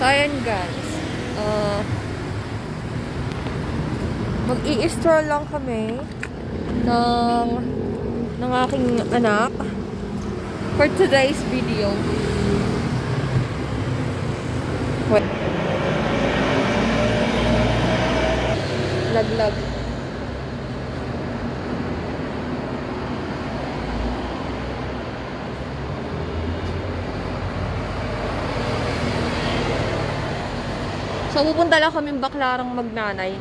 So, ayan guys. Mag-i-stroll lang kami ng aking anak for today's video. Wait. Laglag. So, pupunta lang kami Baclarang Magnanay.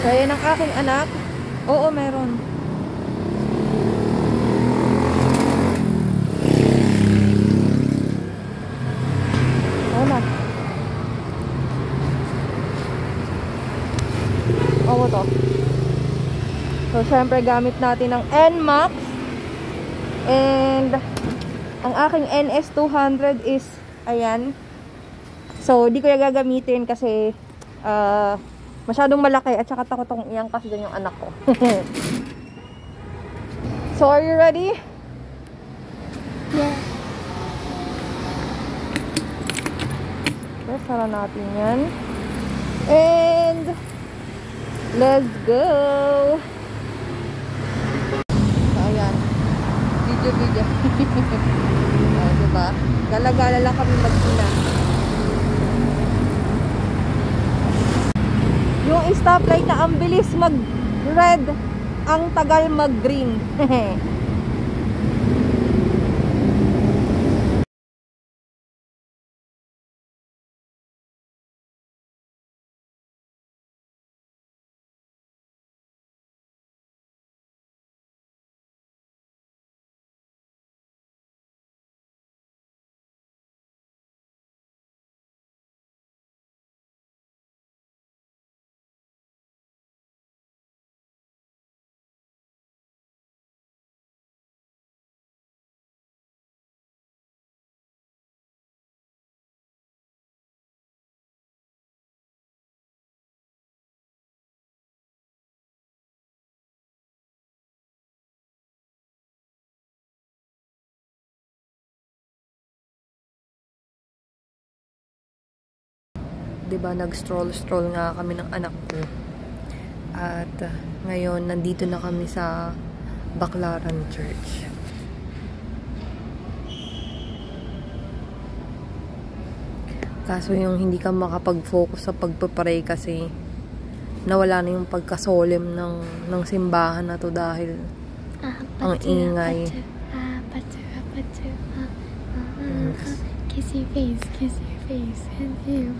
Kaya ng aking anak, oo meron. Oo na. Oo to. So syempre gamit natin ang NMAX. And ang aking NS200 is ayan. So di ko yung gagamitin kasi masyadong malaki at saka takot akong iangkas din yung anak ko. So, are you ready? Yeah. Okay, sara natin yan. And let's go! So, ayan. Video. Oh, diba? Gala-gala lang kami mag-ina. Yung stoplight na ang bilis mag-red, ang tagal mag-green. Diba, nag-stroll nga kami ng anak ko. At ngayon, nandito na kami sa Baclaran Church. Kaso yung hindi ka makapag-focus sa pagpapray kasi nawala na yung pagka-solemn ng simbahan na to dahil ang ingay. Kiss your face, and you